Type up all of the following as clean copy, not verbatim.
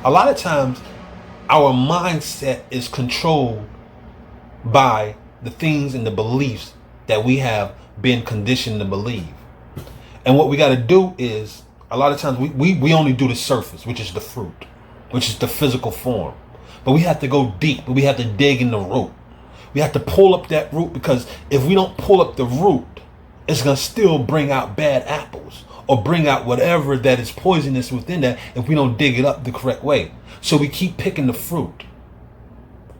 A lot of times our mindset is controlled by the things and the beliefs that we have been conditioned to believe. And what we got to do is, a lot of times we only do the surface, which is the fruit, which is the physical form. But we have to go deep. We have to dig in the root. We have to pull up that root, because if we don't pull up the root, it's going to still bring out bad apples or bring out whatever that is poisonous within that if we don't dig it up the correct way. So we keep picking the fruit.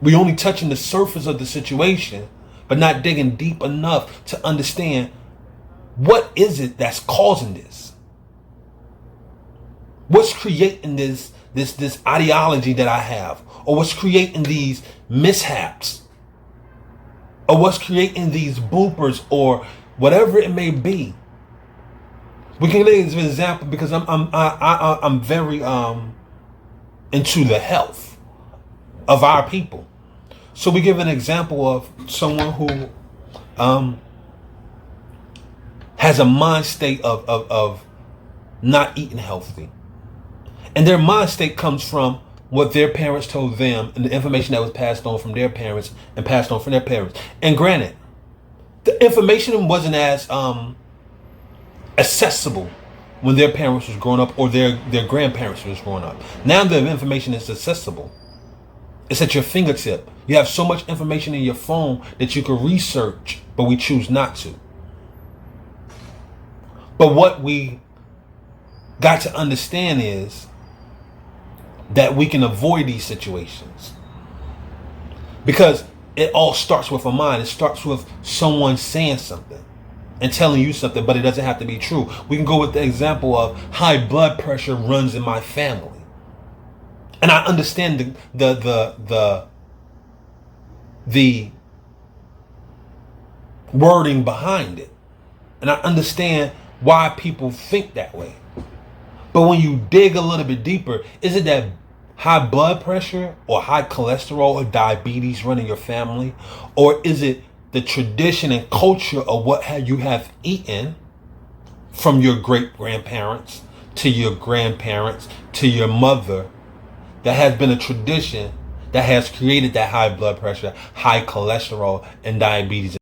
We only touching the surface of the situation, but not digging deep enough to understand what is it that's causing this. What's creating this ideology that I have, or what's creating these mishaps, or what's creating these bloopers, or whatever it may be. We can take this as an example because I'm very into the health of our people. So we give an example of someone who has a mind state of not eating healthy. And their mind state comes from what their parents told them and the information that was passed on from their parents and passed on from their parents. And granted, the information wasn't as accessible when their parents was growing up or their grandparents was growing up. Now the information is accessible. It's at your fingertip. You have so much information in your phone that you can research, but we choose not to. But what we got to understand is that we can avoid these situations, because it all starts with a mind. It starts with someone saying something and telling you something, but it doesn't have to be true. We can go with the example of high blood pressure runs in my family. And I understand the wording behind it. And I understand why people think that way. But when you dig a little bit deeper, is it that high blood pressure or high cholesterol or diabetes run in your family? Or is it the tradition and culture of what you have eaten from your great grandparents to your grandparents to your mother, that has been a tradition that has created that high blood pressure, high cholesterol, and diabetes?